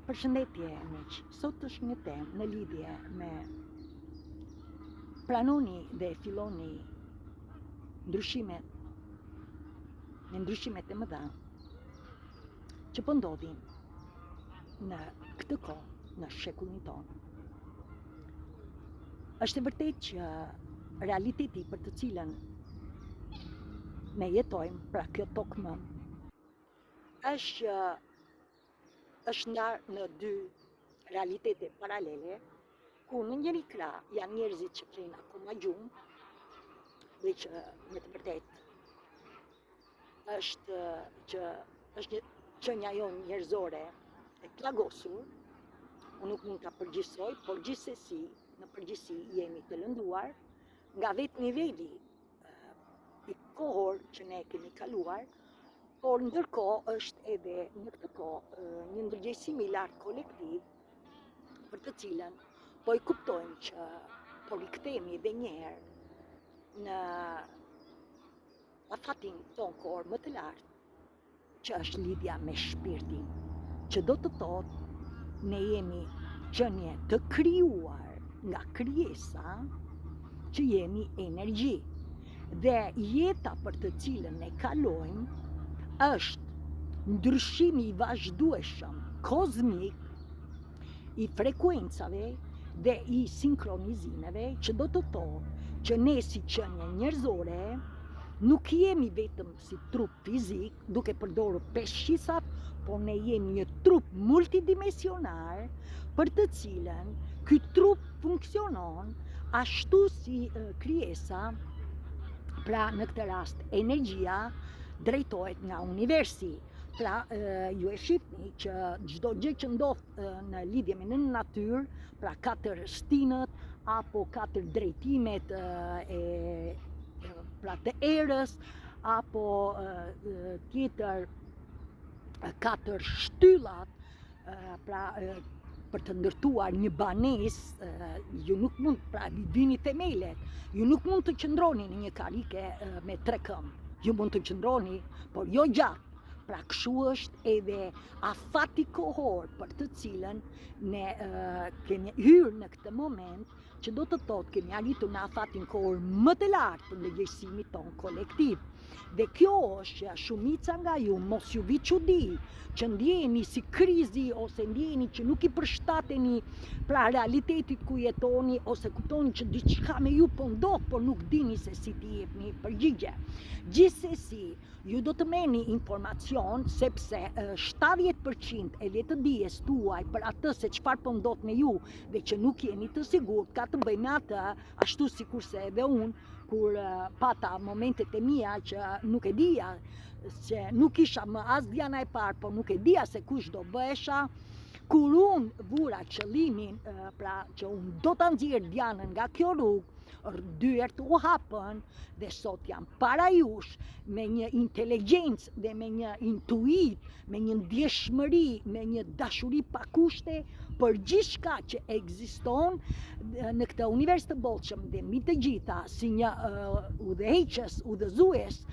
Përshëndetje, miq. Sot është një temë në lidhje me pranoni dhe filloni ndryshimet e mëdha që po ndodhin në këtë kohë, në shekullin tonë. Është e vërtetë që realiteti për të cilën ne jetojmë, pra kjo tokë më, është ndarë në dy realitete paralele, ku në njëri krah janë njerëzit që flenë akoma gjumë, dhe që me të vërtetë është një qenia jonë njerëzore e plagosur. Unë nuk mund ta përgjigjsoj, por gjithsesi në përgjithësi jemi të lënduar nga vetë niveli i kohor që ne kemi kaluar, por ndërkohë është edhe në këtë kohë një ndërgjegjësim i lartë kolektiv për të cilën po i kuptojmë që po rikthehemi edhe një herë në afatin tonë kohor më të lartë, që është lidhja me shpirtin, që do të thotë ne jemi qenie të krijuar nga krijesa, që jemi energji, dhe jeta për të cilën ne kalojmë është ndryshimi i vazhdueshëm kozmik i frekuencave dhe i sinkronizimeve, që do të thotë që ne si qenie njerëzore nuk jemi vetëm si trup fizik, duke përdorur 5 shqisat, por ne jemi një trup multidimensional për të cilën ky trup funksionon ashtu si krijesa, pra në këtë rast energjia drejtohet nga universi. Pra ju e shihni që çdo gjë që ndodh në lidhje me në natyrë, pra 4 stinët apo 4 drejtimet pra të erës, apo tjetër 4 shtyllat, pra për të ndërtuar një banesë, ju nuk mund, pra vini themelet, ju nuk mund të qëndroni në një karike me 3 këmbë, ju mund të qëndroni, por jo gjatë. Pra kështu është edhe afati kohor për të cilën ne kemi hyrë në këtë moment, që do të thotë kemi arritur në afatin kohor më të lartë të ndërgjegjësimit tonë kolektiv. Dhe kjo është që shumica nga ju mos ju vi çudi që ndjeni si krizi, ose ndjeni që nuk i përshtateni pra realitetit ku jetoni, ose kuptoni që diçka me ju po ndodh, por nuk dini se si t'i jepni përgjigje. Gjithsesi, ju do të merrni informacion, sepse 70% e letë dijes tuaj për atë se çfarë po ndodh me ju dhe që nuk jeni të sigurt, ka të bëjë me atë, ashtu sikurse edhe unë, kur pata momentet e mia që nuk e dija, që nuk isha më as djana e parë, por nuk e dija se kush do bëhesha, kur unë vura qëllimin, pra që unë do ta nxjerr djanën nga kjo rrugë, dyert u hapën dhe sot jam para jush me një inteligjencë dhe me një intuit, me një ndjeshmëri, me një dashuri pa kushte për gjithçka që ekziston në këtë univers të bollshëm dhe mbi të gjitha, si një udhëheqës, udhëzues,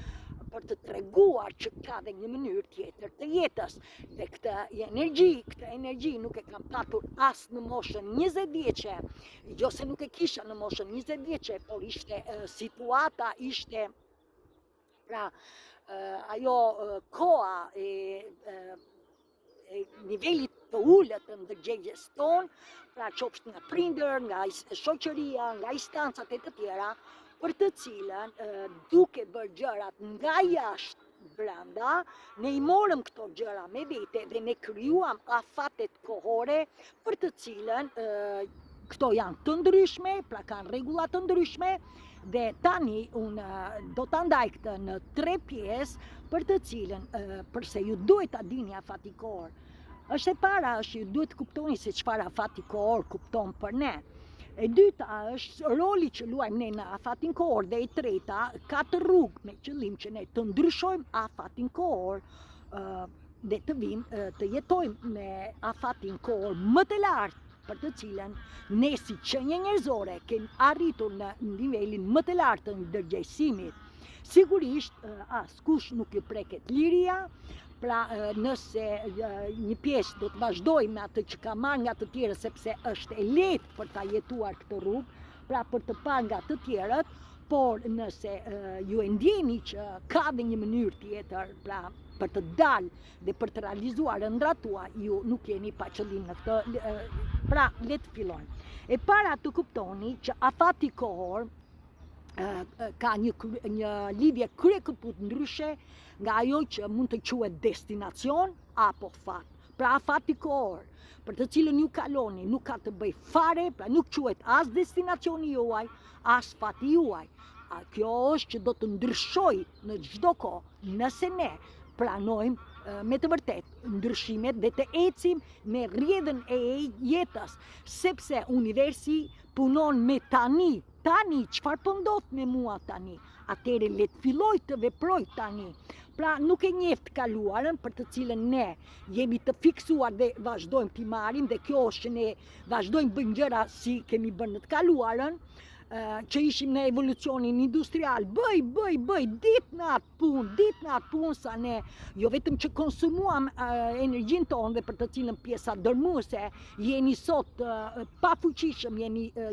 për të treguar që ka dhe një mënyrë tjetër të jetës. Dhe këtë energji nuk e kam patur as në moshën 20 vjeçe, jo se nuk e kisha në moshën 20 vjeçe, por ishte situata, ishte pra ajo koha e nivelit të ulët të ndërgjegjes tonë, pra qoftë nga prindër, nga shoqëria, nga instancat e të tjera, për të cilën duke bërë gjërat nga jashtë brenda, ne i morëm këto gjëra me vete dhe ne krijuam afatet kohore për të cilën këto janë të ndryshme, pra kanë rregulla të ndryshme, dhe tani unë do ta ndaj këtë në 3 pjesë për të cilën përse ju duhet ta dini afati kohor. Është e para është ju duhet të kuptoni se çfarë afati kohor kupton për ne. E dyta është roli që luajmë ne në afatin kohor, dhe e treta 4 rrugë me qëllim që ne të ndryshojmë afatin kohor dhe të jetojmë me afatin kohor më të lartë, për të cilën ne si qenie njerëzore kemi arritur në nivelin më të lartë të ndërgjegjësimit. Sigurisht askush nuk ju preket liria, Pra nëse një pjesë do të vazhdoj me atë që ka marrë nga të tjerët, sepse është e lehtë për ta jetuar këtë rrugë, pra për të parë nga të tjerët, por nëse ju e ndjeni që ka dhe një mënyrë tjetër, pra për të dalë dhe për të realizuar ëndrat tuaj, ju nuk jeni pa qëllim në këtë, pra le të fillojmë. E para të kuptoni që afati kohor ka një lidhje kryekëput ndryshe nga ajo që mund të quhet destinacion apo fat. Pra afati kohor për të cilën ju kaloni nuk ka të bëj fare, pra nuk quhet as destinacioni juaj, as fati juaj. Kjo është që do të ndryshoj në çdo kohë nëse ne pranojmë me të vërtet ndryshimet dhe të ecim me rrjedhën e jetës, sepse universi punon me tani, çfarë po ndodh me mua tani, atëre le të filloj të veproj tani. Pra nuk e njeh të kaluarën për të cilën ne jemi të fiksuar dhe vazhdojmë t'i marrim, dhe kjo është që ne vazhdojmë bëjmë gjëra si kemi bërë në të kaluarën, që ishim në evolucionin industrial, bëj, ditë në atë punë, sa ne jo vetëm që konsumuam energjin tonë dhe për të cilën pjesa dërmuese, jeni sot pa fuqishëm,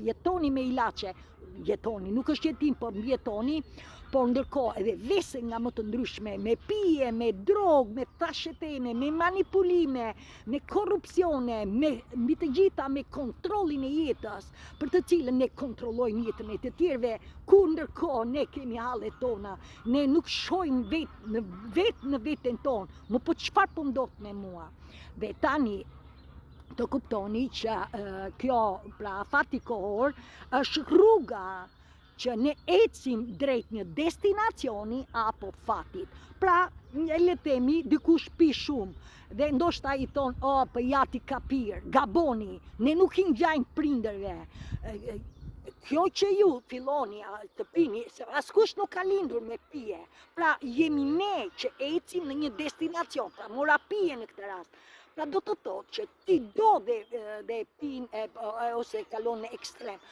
jetoni me ilaçe, nuk është jetim, por jetoni, por ndërkohë edhe vese nga më të ndryshme, me pije, me drogë, me tasheteme, me manipulime, me korrupsione, mbi të gjitha me kontrollin e jetës, për të cilën ne kontrollojmë jetën e të tjerëve, ku ndërkohë ne kemi hallet tona, ne nuk shohim vetë në veten tonë, më po çfarë po ndodh me mua. Dhe tani të kuptoni që kjo, pra afati kohor, është rruga që ne ecim drejt një destinacioni apo fatit. Pra, le të themi, dikush pi shumë dhe ndoshta i thon, po ja ti kapir, gaboni, ne nuk i ngjajmë prindërve. Kjo që ju filloni të pini, se askush nuk ka lindur me pije. Pra, jemi ne që ecim në një destinacion, pra mora pije në këtë rast. Pra do të thotë që ti do dhe pin ose kalon në ekstrem.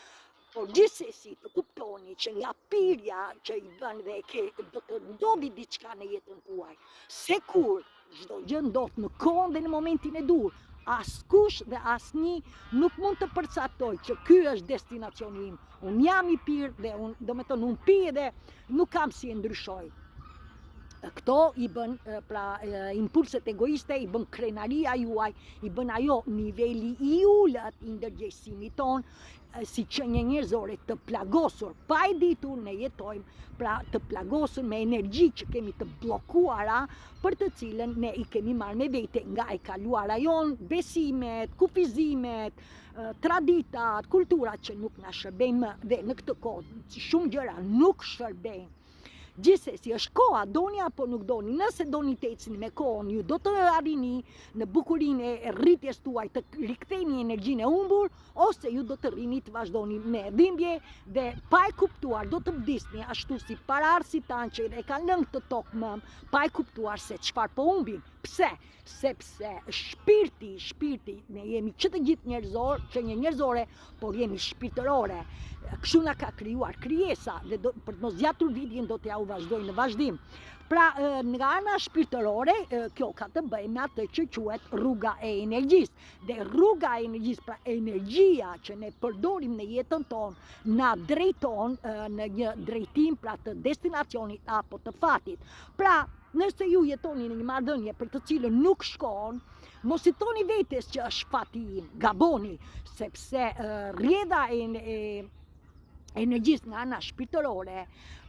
Por gjithsesi të kuptoni që nga pirja që i bën dhe do të ndodhi diçka në jetën tuaj. Se kur çdo gjë ndodh në kohën dhe në momentin e dur, askush dhe asnjë nuk mund të përcaktoj që ky është destinacioni im. Unë jam i pirë dhe unë pi dhe nuk kam si e ndryshoj. Këto i bën, pra impulset egoiste, i bën krenaria juaj, i bën ajo niveli i ulët i ndërgjegjësimit ton, si qenie njerëzore të plagosur, pa e ditur ne jetojmë, pra të plagosur me energji që kemi të bllokuara, për të cilën ne i kemi marrë me vete nga e kaluara jon, besimet, kufizimet, traditat, kulturat që nuk na shërbejnë më, dhe në këtë kohë shumë gjëra nuk shërbejnë. Gjithsesi, është koha, doni apo nuk doni, nëse doni të ecni me kohën, ju do të arrini në bukurinë e rritjes tuaj të riktheni energjinë e humbur, ose ju do të rrini të vazhdoni me dhimbje dhe pa e kuptuar do të vdisni ashtu si paraardhësit tanë që e kanë lënë këtë tokë mëm, pa e kuptuar se çfarë po humbin. Pse? Sepse shpirti, ne jemi që të gjithë njerëzor, që një njerëzore, por jemi shpirtërore. Kështu na ka krijuar krijesa dhe për të mos zgjatur videon do t'ja u vazhdoj në vazhdim. Pra, nga ana shpirtërore, kjo ka të bëjë me atë që quhet rruga e energjisë. Dhe rruga e energjisë, pra energjia që ne përdorim në jetën tonë, na drejton në një drejtim, pra të destinacionit apo të fatit. Pra, nëse ju jetoni në një marrëdhënie për të cilën nuk shkon, mos i thoni vetes që është fati im, gaboni, sepse rrjedha e energjisë nga ana shpirtërore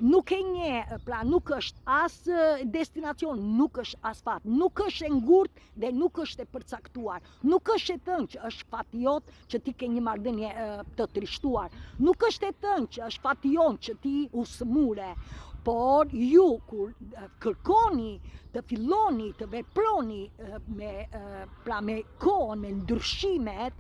nuk e njeh, pra nuk është as destinacion, nuk është as fat, nuk është e ngurtë dhe nuk është e përcaktuar. Nuk është e thënë që është fati jot që ti ke një marrëdhënie të trishtuar. Nuk është e thënë që është fati jon që ti u smure. Por ju kur kërkoni të filloni të veproni me kohën, me ndryshimet,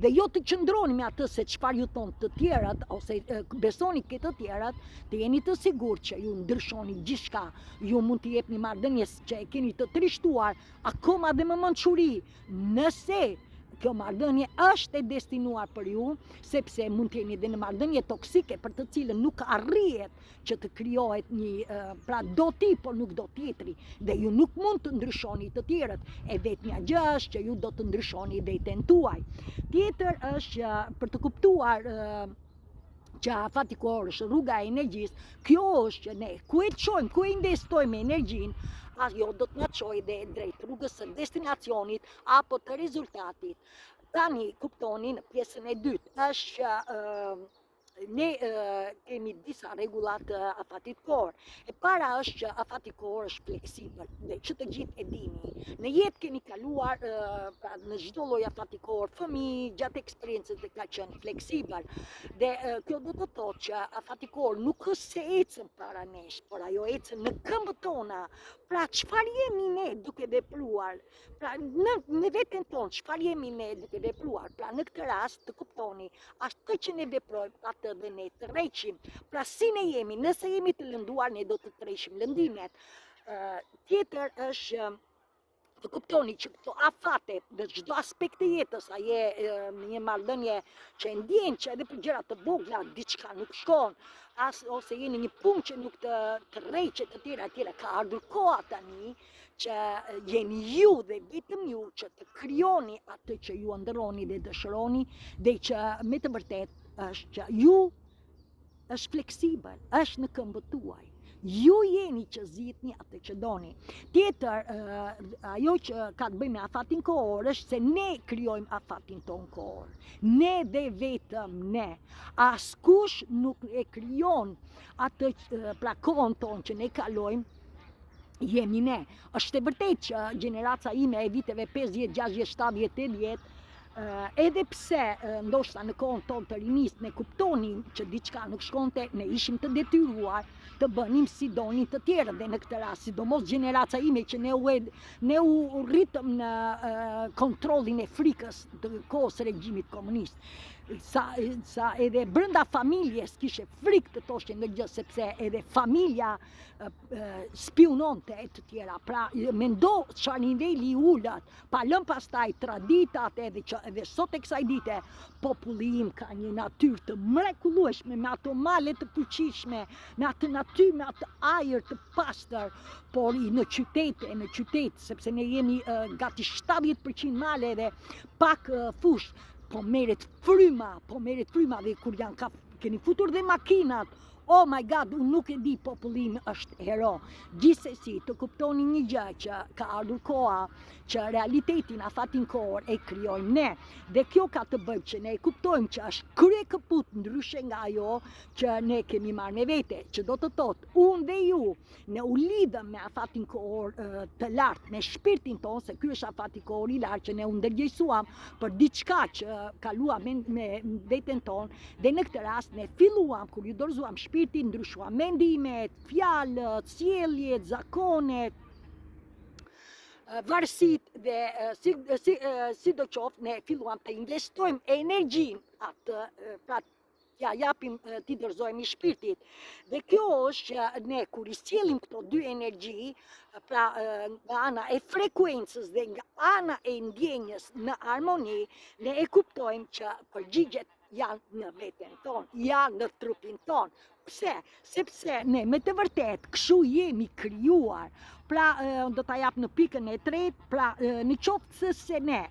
dhe jo të qëndroni me atë se çfarë ju thonë të tjerët, ose besoni ke të tjerët, të jeni të sigurt që ju ndryshoni gjithçka. Ju mund të jepni marrëdhënies që e keni të trishtuar, akoma dhe më mençuri, nëse kjo marrëdhënie është e destinuar për ju, sepse mund të jeni edhe në marrëdhënie toksike për të cilën nuk arrihet që të krijohet një pra do ti, por nuk do tjetri, dhe ju nuk mund të ndryshoni të tjerët. E vetmja gjë është që ju do të ndryshoni idetë tuaj. Tjetër është që për të kuptuar që afati kohor është rruga e energjisë, kjo është që ne ku e çojmë, ku e investojmë energjinë, ajo do të na çojë dhe drejt rrugës së destinacionit apo të rezultatit. Tani kuptoni në pjesën e dytë është që ne kemi disa rregulla të afatit kohor. E para është që afati kohor është fleksibël, dhe që të gjithë e dini. Në jetë kemi kaluar pra në çdo lloj afati kohor, fëmijë gjatë eksperiencës dhe ka qenë fleksibël. Dhe kjo do të thotë që afati kohor nuk është se ecën para nesh, por ajo ecën në këmbët tona. Pra çfarë jemi ne duke vepruar? Pra në veten tonë çfarë jemi ne duke vepruar? Pra në këtë rast të kuptoni, atë që ne veprojmë atë dhe ne të rreqim. Pra si ne jemi, nëse jemi të lënduar, ne do të tërheqim lëndimet. Tjetër është të kuptoni që këto afate në çdo aspekt të jetës, a je në një marrëdhënie që ndjen që edhe për gjëra të vogla diçka nuk shkon, ose jeni një punë që nuk të rreqet të tjera, ka ardhur koha tani që jeni ju dhe vetëm ju që të krijoni atë që ju ëndërroni dhe dëshironi, dhe që me të vërtet është që ju është fleksibël, është në këmbët tuaj. Ju jeni që zgjidhni atë që doni. Tjetër, ajo që ka të bëjë me afatin kohor është se ne krijojmë afatin ton kohor. Ne dhe vetëm ne. Askush nuk e krijon atë pra kohën ton që ne kalojmë, jemi ne. Është e vërtetë që gjeneraca ime e viteve 50, 60, 70, 80, edhe pse ndoshta në kohën tonë të rinisë ne kuptonin që diçka nuk shkonte, ne ishim të detyruar të bënim si donin të tjerë, dhe në këtë rast sidomos gjeneraca ime që ne u rritëm në kontrollin e frikës të kohës regjimit komunist. Sa edhe brenda familjes kishe frikë të thoshte ndonjë gjë, sepse edhe familja spiononte e të tjera. Pra mendo çfarë niveli i ulët, pa lënë pastaj traditat edhe sot e kësaj dite, populli im ka një natyrë të mrekullueshme, me ato male të fuqishme, me atë natyrë, me atë ajër të pastër, por në qytet, sepse ne jemi gati 70% male dhe pak fush, po merret fryma, dhe kur keni futur dhe makinat, oh my god, unë nuk e di, popullim është hero. Gjithsesi, të kuptoni një gjë, që ka ardhur koha që realitetin, afatin kohor e krijojmë ne. Dhe kjo ka të bëjë që ne kuptojmë që është krye kaput ndryshe nga ajo që ne kemi marrë me vete, që do të thotë unë dhe ju ne u lidhëm me afatin kohor të lartë, me shpirtin tonë, se ky është afati kohor i lartë që ne u ndërgjegjësuam për diçka që kaluam me veten tonë, dhe në këtë rast ne filluam kur ju dorëzuam shpirtin, ndryshuam mendimet, fjalët, sjelljet, zakonet, varësit, dhe sidoqoftë ne filluam të investojmë energjinë atë, pra ja japim t'i dorëzohemi shpirtit. Dhe kjo është që ne kur i sjellim këto dy energji, pra nga ana e frekuencës dhe nga ana e ndjenjës në armoni, ne e kuptojmë që përgjigjet janë në veten tonë, janë në trupin tonë. Pse? Sepse ne me të vërtet kështu jemi krijuar. Pra do ta jap në pikën e tretë, pra në qoftë se ne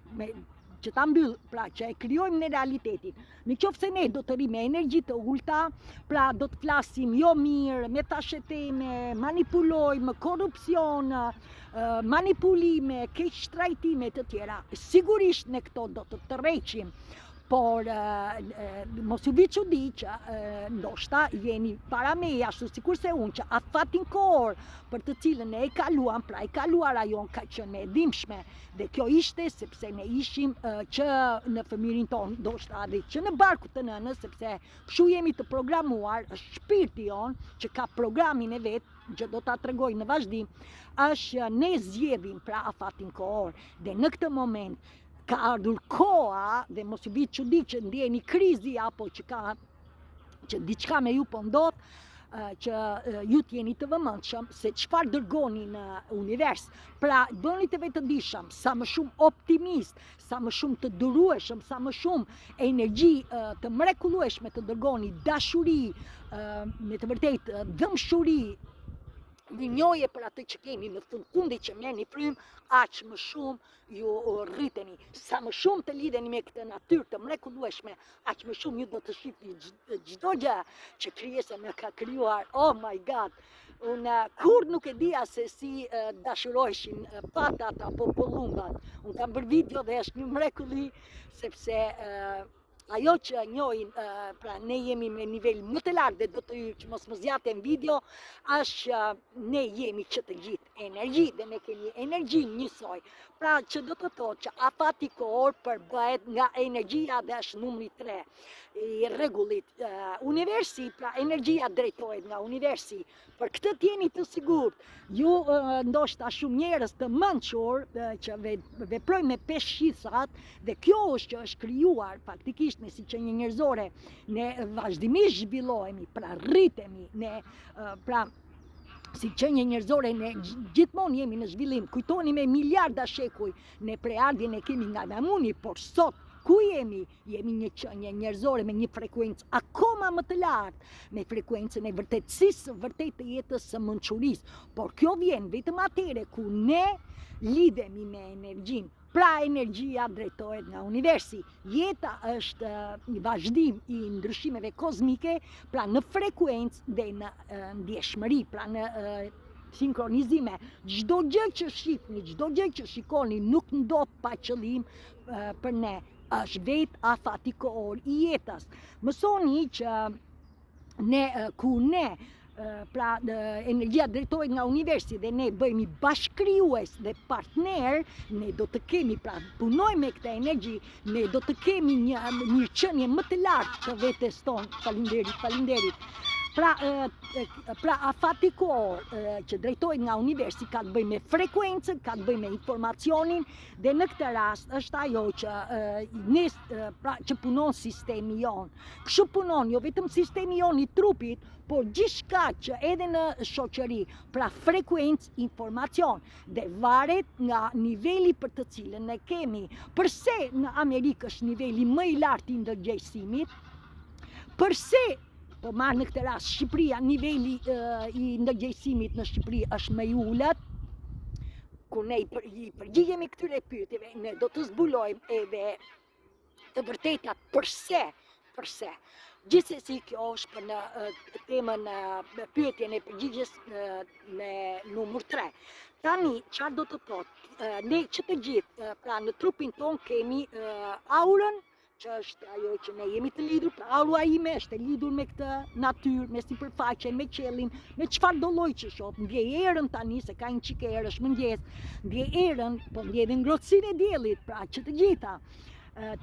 që ta mbyll, pra që e krijojmë në realitetin. Në qoftë se ne do të rrimë energji të ulta, pra do të flasim jo mirë, me tasheteme, manipulojmë, korrupsion, manipulime, keq trajtime të tjera. Sigurisht ne këto do të tërheqim. Por mos u vi çudi që ndoshta jeni para meje, ashtu sikur se unë, që afatin kohor për të cilën ne e kaluam, pra e kaluara jon ka qenë e dhimbshme, dhe kjo ishte sepse ne ishim që në fëmirin tonë, ndoshta edhe që në barku të nënës, sepse kështu jemi të programuar, është shpirti jon që ka programin e vet, që do ta tregoj në vazhdim, është ne zgjedhim pra afatin kohor, dhe në këtë moment ka ardhur koha, dhe mos u vi çudi që ndjeni krizi apo që diçka me ju po ndodh, që ju t'jeni të vëmendshëm se çfarë dërgoni në univers. Pra, bëni të vetëdijshëm, sa më shumë optimist, sa më shumë të durueshëm, sa më shumë energji të mrekullueshme të dërgoni, dashuri, me të vërtetë dëmshuri, njohje për atë që keni në fundi që merrni frym, aq më shumë ju rriteni. Sa më shumë të lidheni me këtë natyrë të mrekullueshme, aq më shumë ju do të shihni çdo gjë që krijesa më ka krijuar. Oh my god! Unë kur nuk e dija se si dashuroheshin patat apo pollungat. Unë kam bërë video dhe është një mrekulli sepse ajo që njohin, pra ne jemi me nivel më të lartë dhe do të që mos më zjatem video, është që ne jemi që të gjithë energji dhe ne kemi energji njësoj. Pra që do të thotë që afati kohor përbëhet nga energjia dhe është numri 3 i rregullit. Universi, pra energjia drejtohet nga universi. Për këtë t'jeni të sigurt. Ju ndoshta shumë njerëz të mençur që veprojnë me peshqisat dhe kjo është që është krijuar faktikisht me si qenie njerëzore. Ne vazhdimisht zhvillohemi, pra rritemi, ne pra si qenie njerëzore ne gjithmonë jemi në zhvillim. Kujtoni me miliarda shekuj, ne preardhjen e kemi nga Namuni, por sot ku jemi? Jemi një qenie njerëzore me një frekuencë akoma më të lartë, me frekuencën e vërtetësisë, vërtet të jetës së mençurisë. Por kjo vjen vetëm atëherë ku ne lidhemi me energjinë. Pra energjia drejtohet nga universi. Jeta është një vazhdim i ndryshimeve kozmike, pra në frekuencë dhe në ndjeshmëri, pra në sinkronizime. Çdo gjë që shihni, çdo gjë që shikoni nuk ndodh pa qëllim për ne. Është vetë afati kohor i jetës. Mësoni që ne pra energjia drejtohet nga universi dhe ne bëhemi bashkëkrijues dhe partner, ne do të kemi, pra punojmë me këtë energji, ne do të kemi një mirëqenie më të lartë të vetes tonë. Faleminderit. Pra afati kohor që drejtohet nga universi ka të bëjë me frekuencën, ka të bëjë me informacionin dhe në këtë rast është ajo që pra që punon sistemi jon. Kështu punon jo vetëm sistemi jon i trupit, por gjithçka që edhe në shoqëri, pra frekuencë, informacion dhe varet nga niveli për të cilën ne kemi. Përse në Amerikë është niveli më i lartë i ndërgjegjësimit? Përse po marrë në këtë rast Shqipëria, niveli i ndërgjegjësimit në Shqipëri është më i ulët? Kur ne i përgjigjemi këtyre pyetjeve, ne do të zbulojmë edhe të vërtetat përse. Gjithsesi kjo është për në temën pyetjen e përgjigjes me numër 3. Tani, çfarë do të thotë? Ne që të gjithë, pra në trupin ton kemi aurën, që është ajo që ne jemi të lidhur, pra aura ime është e lidhur me këtë natyrë, me sipërfaqen, me qiellin, me çfarëdo lloj që shoh. Ndjej erën tani se ka një çik erë, është mëngjes. Ndjej erën, po ndjej edhe ngrohtësinë e diellit, pra që të gjitha.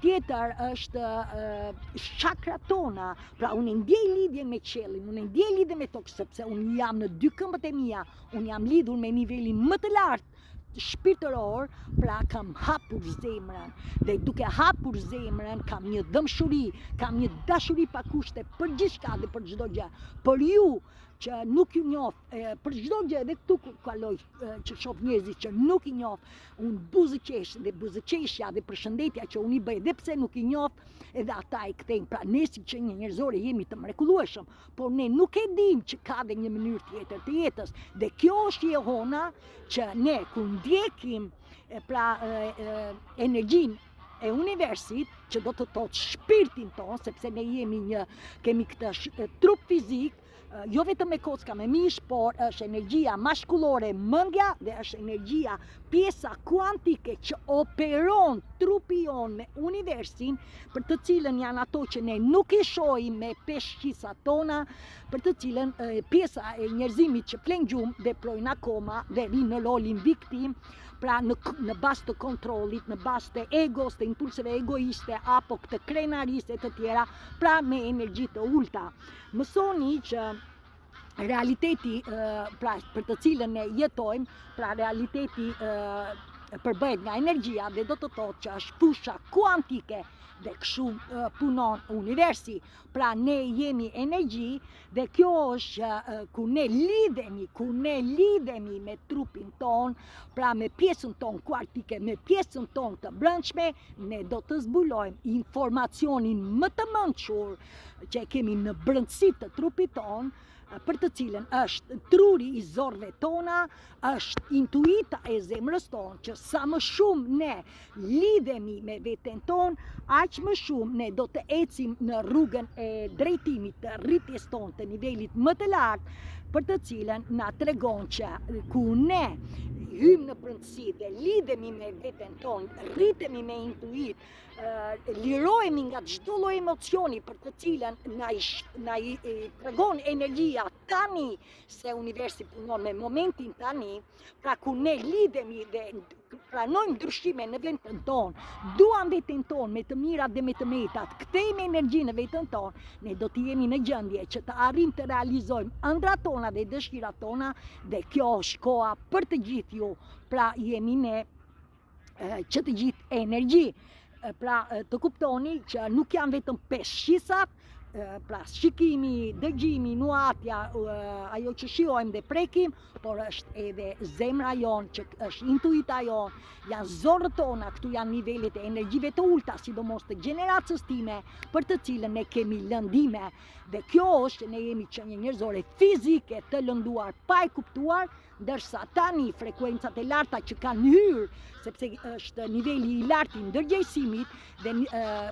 Tjetër është chakrat tona, pra unë ndjej lidhjen me qiellin, unë ndjej lidhjen me tokë, sepse unë jam në dy këmbët e mia, unë jam lidhur me nivelin më të lartë shpirtëror, pra kam hapur zemrën dhe duke hapur zemrën kam një dëmshuri, kam një dashuri pa kushte për gjithçka dhe për çdo gjë. Për ju që nuk ju njoh, për çdo gjë edhe këtu ku kaloj që shoh njerëzit që nuk i njoh, unë buzëqesh dhe buzëqeshja dhe përshëndetja që unë i bëj edhe pse nuk i njoh, edhe ata e kthejnë. Pra ne si që një njerëzore jemi të mrekullueshëm, por ne nuk e dim që ka dhe një mënyrë tjetër të jetës. Dhe kjo është jehona që ne ku ndjekim pra energjinë e universit, që do të thotë shpirtin ton, sepse ne kemi këtë trup fizik, jo vetëm me kocka me mish, por është energjia maskullore mendja dhe është energjia pjesa kuantike që operon trupi jon me universin, për të cilën janë ato që ne nuk i shohim me peshqisat tona, për të cilën pjesa e njerëzimit që flen gjumë veprojnë akoma dhe rinë në rolin viktim, pra në bazë të kontrollit, në bazë të egos, të impulseve egoiste apo këtë krenarisë e të tjera, pra me energji të ulta. Mësoni që realiteti pra për të cilën ne jetojmë, pra realiteti përbëhet nga energjia dhe do të thotë që është fusha kuantike dhe kështu punon universi. Pra ne jemi energji dhe kjo është ku ne lidhemi me trupin ton, pra me pjesën ton kuantike, me pjesën ton të brendshme, ne do të zbulojmë informacionin më të mençur që kemi në brendësi të trupit ton, për të cilën është truri i zorëve tona, është intuita e zemrës tonë, që sa më shumë ne lidhemi me veten tonë, aq më shumë ne do të ecim në rrugën e drejtimit të rritjes tonë të nivelit më të lartë, për të cilën na tregon që ku ne hymë në brendësi dhe lidhemi me veten tonë, rritemi me intuit, lirohemi nga çdo lloj emocioni për të cilën na i tregon energjia tani se universi punon me momentin tani, pra ku ne lidhemi dhe pranojmë ndryshime në veten tonë, duam veten tonë me të mirat dhe me të metat, kthejmë energji në veten tonë, ne do të jemi në gjendje që të arrijmë të realizojmë ëndrat tona dhe dëshirat tona, dhe kjo është koha për të gjithë ju, pra jemi ne që të gjithë energji. Pra të kuptoni që nuk janë vetëm 5 shisat, pra shikimi, dëgjimi, nuhatja, ajo që shijojmë dhe prekim, por është edhe zemra jonë, që është intuita jonë, janë zorët tona, këtu janë nivelet e energjive të ulta, sidomos të gjeneracës time, për të cilën ne kemi lëndime, dhe kjo është që ne jemi qenie njerëzore fizike të lënduar pa e kuptuar, ndërsa tani frekuencat e larta që kanë hyrë, sepse është niveli i lartë i ndërgjegjësimit dhe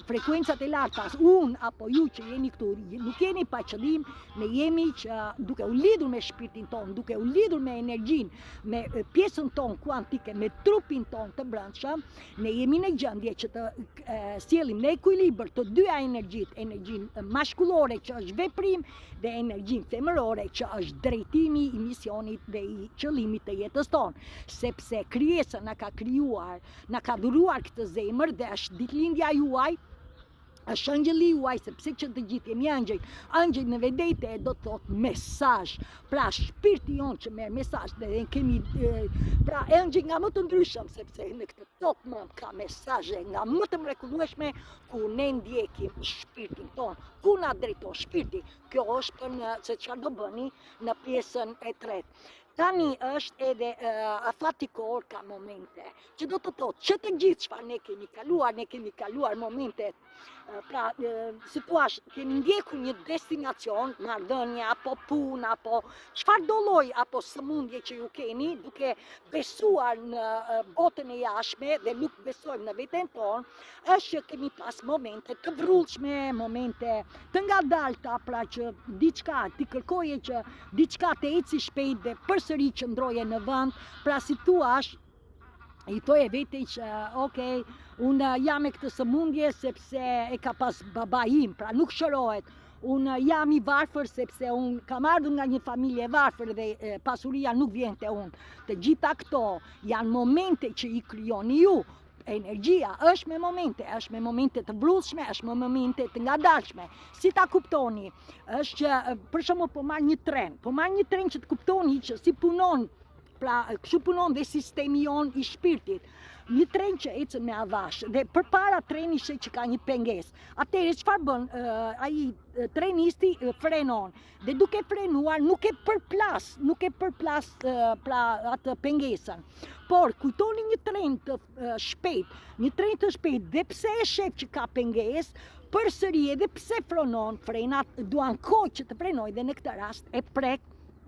frekuencat e larta, unë apo ju që jeni këtu, nuk jeni pa qëllim, ne jemi që duke u lidhur me shpirtin ton, duke u lidhur me energjinë, me pjesën ton kuantike, me trupin ton të brendshëm, ne jemi në gjendje që të sjellim në ekuilibër të dyja energjitë, energjinë maskullore që është veprim dhe energjinë femërore që është drejtimi i misionit dhe i qëllimit të jetës tonë, sepse krijesa na ka krijuar, na ka dhuruar këtë zemër dhe është ditëlindja juaj, është ëngjëlli juaj, sepse që të gjithë jemi ëngjëj. Ëngjëj në vedete do të thotë mesazh. Pra shpirti jonë që merr mesazh dhe kemi pra ëngjëj nga më të ndryshëm, sepse në këtë tokë ka mesazhe nga më të mrekullueshme ku ne ndjekim shpirtin tonë, ku na drejton shpirti. Kjo është për në se çfarë do bëni në pjesën e tretë. Tani është edhe afatikor ka momente, që do të thotë që të gjithë çfarë ne kemi kaluar momentet, pra si thua, kemi ndjekur një destinacion, marrëdhënie apo punë apo çfarë do lloj apo sëmundje që ju keni, duke besuar në botën e jashtme dhe nuk besojmë në veten tonë, është që kemi pas momente të vrrullshme, momente të ngadalta, pra që diçka ti kërkoje që diçka të eci shpejt dhe përsëri qëndroje në vend, pra si thua, i thoje vete që okej, unë jam e këtë sëmundje sepse e ka pas baba im, pra nuk shërohet. Unë jam i varfër sepse unë kam ardhur nga një familje varfër dhe pasuria nuk vjen te unë. Të gjitha këto janë momente që i krijoni ju. Energjia është me momente të vrrullshme, është me momente të ngadalshme. Si ta kuptoni? Është që për shembull po marr një tren që të kuptoni që si punon, pra kështu punon dhe sistemi jon i shpirtit. Një tren që ecën me avash dhe përpara treni sheh që ka një pengesë. Atëherë çfarë bën ai trenisti? Frenon. Dhe duke frenuar nuk e përplas pra atë pengesën. Por kujtoni një tren të shpejt, dhe pse e sheh që ka pengesë, përsëri edhe pse frenat duan kohë që të frenojë dhe në këtë rast e prek.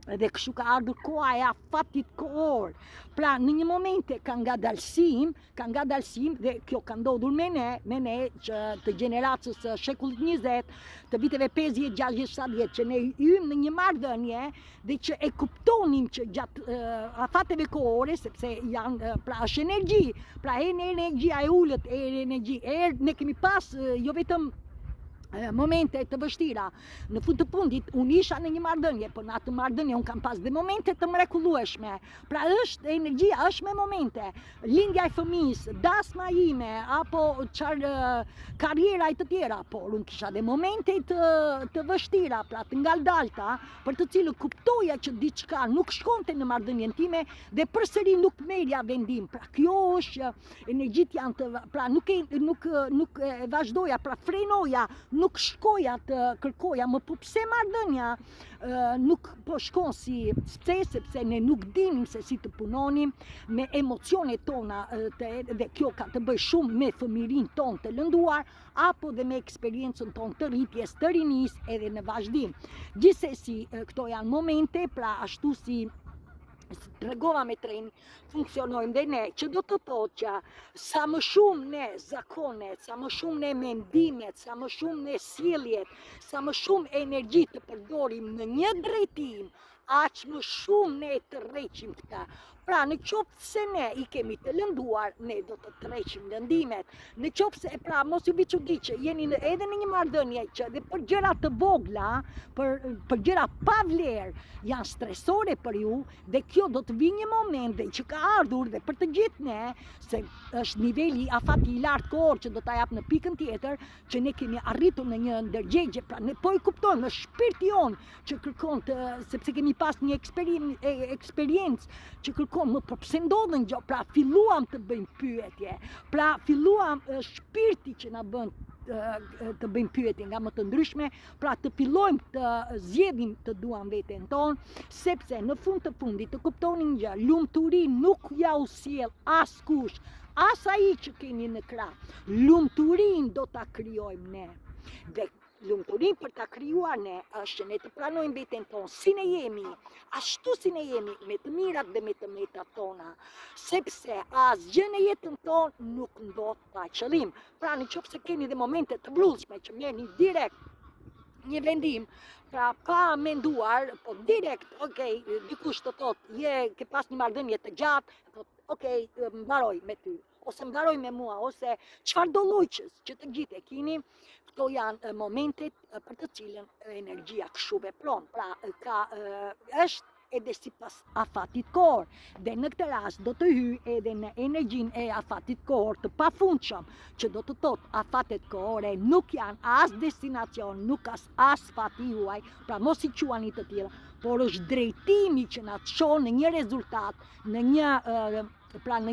Dhe kështu ka ardhur koha e afatit kohor. Pra në një momente ka ngadalësim dhe kjo ka ndodhur me ne që të gjeneracës së shekullit 20, të viteve 50, 60, 70, që ne hymë në një marrëdhënie dhe që e kuptonim që gjatë afateve kohore, sepse janë pra është energji, pra energjia e ulët, ne kemi pas jo vetëm momente të vështira. Në fund të fundit, unë isha në një marrëdhënie, por në atë marrëdhënie unë kam pas dhe momente të mrekullueshme. Pra është energjia, është me momente. Lindja e fëmijës, dasma ime, apo karriera e të tjera, por unë kisha dhe momente të vështira, pra të ngaldalta, për të cilën kuptoja që diçka nuk shkonte në marrëdhënien time dhe përsëri nuk merja vendim. Pra kjo është energjit janë të, pra nuk e vazhdoja, pra frenoja, nuk shkoja të kërkoja, më po pse marrëdhënia nuk po shkon sepse ne nuk dinim se si të punonim me emocionet tona dhe kjo ka të bëj shumë me fëmirin ton të lënduar, apo dhe me eksperiencën ton të rritjes të rinis edhe në vazhdim. Gjithsesi, këto janë momente, pra ashtu si tregova me tren, funksionojmë dhe ne, që do të thotë që sa më shumë ne zakonet, sa më shumë ne mendimet, sa më shumë ne sjelljet, sa më shumë energji të përdorim në një drejtim, aq më shumë ne të rreqim këta. Pra në qoftë se ne i kemi të lënduar, ne do të tërheqim lëndimet. Në qoftë se, pra mos ju bëj çudi që jeni edhe në një marrëdhënie që dhe për gjëra të vogla, për gjëra pa vlerë, janë stresore për ju, dhe kjo do të vi një moment dhe që ka ardhur dhe për të gjithë ne, se është niveli afati i lartë kohor që do ta jap në pikën tjetër, që ne kemi arritur në një ndërgjegje, pra ne po i kuptojmë në shpirti jon që kërkon të, sepse kemi pas një eksperiencë që kërkon më po pse ndodhen gjë, pra filluam të bëjmë pyetje, pra filluam shpirti që na bën të bëjmë pyetje nga më të ndryshme, pra të fillojmë të zgjedhim të duam veten tonë, sepse në fund të fundit të kuptoni një gjë, lumturi nuk ja u sjell askush, as ai që keni në krah. Lumturin do ta krijojmë ne. Dhe lumturin për ta krijuar ne është që ne të pranojmë veten tonë si ne jemi, ashtu si ne jemi, me të mirat dhe me të metat tona, sepse asgjë në jetën tonë nuk ndodh pa qëllim. Pra nëse keni dhe momente të brullshme që merrni direkt një vendim, pra pa menduar, po direkt, okay, dikush të thotë, ke pas një marrëdhënie të gjatë, thotë, okay, mbaroj me ty, ose mbaroj me mua, ose çfarë do llojçës që të gjithë e keni. Këto janë momentet për të cilën energjia kështu vepron, pra është edhe sipas afatit kohor, dhe në këtë rast do të hyj edhe në energjinë e afatit kohor të pafundshëm, që do të thotë afatet kohore nuk janë as destinacion, nuk as fati juaj, pra mos i quani të tjera, por është drejtimi që na çon në një rezultat, në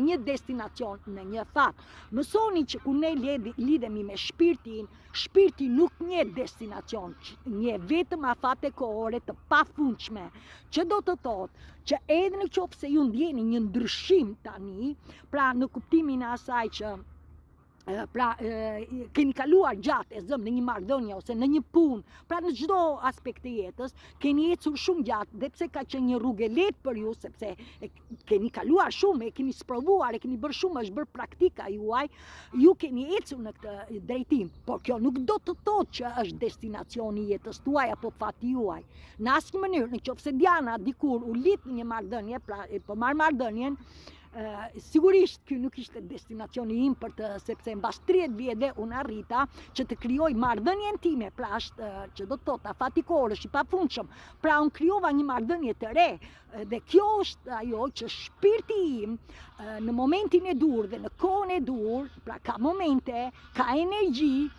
një destinacion, në një fat. Mësoni që kur ne lidhemi me shpirtin, shpirti nuk njeh destinacion, njeh vetëm afate kohore të pafundshme, që do të thotë që edhe në qoftë se ju ndjeni një ndryshim tani, pra në kuptimin e asaj që keni kaluar gjatë e zëm në një marrëdhënie ose në një punë, pra në çdo aspekt të jetës, keni ecur shumë gjatë, dhe pse ka qenë një rrugë e lehtë për ju, sepse keni kaluar shumë, e keni sprovuar, e keni bërë shumë, është bërë praktika juaj, ju keni ecur në këtë drejtim, por kjo nuk do të thotë që është destinacioni i jetës tuaj apo fati juaj. Në asnjë mënyrë, nëse Diana dikur u lidh në një marrëdhënie, pra po marr marrëdhënien, sigurisht ky nuk ishte destinacioni im sepse mbas 30 vjetëve unë arrita që të krijoj marrëdhënien time, pra është që do të thotë afati kohor është i pafundshëm, pra unë krijova një marrëdhënie të re, dhe kjo është ajo që shpirti im në momentin e dur dhe në kohën e dur, pra ka momente, ka energji,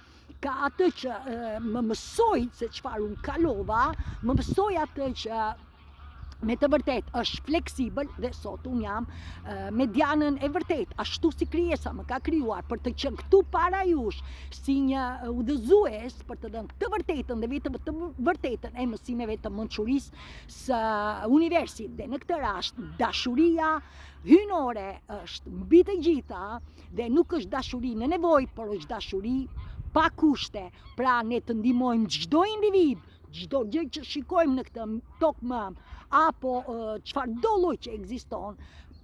ka atë që më mësoj se çfarë unë kalova, më mësoj atë që me të vërtet është fleksibël, dhe sot unë jam me Dianën e vërtet, ashtu si krijesa më ka krijuar për të qenë këtu para jush si një udhëzues për të dhënë të vërtetën dhe vetëm të vërtetën e mësimeve të mençurisë së universit. Dhe në këtë rast dashuria hynore është mbi të gjitha, dhe nuk është dashuri në nevojë, por është dashuri pa kushte. Pra ne të ndihmojmë çdo individ, çdo gjë që shikojmë në këtë tokë, apo çfarëdo lloj që ekziston,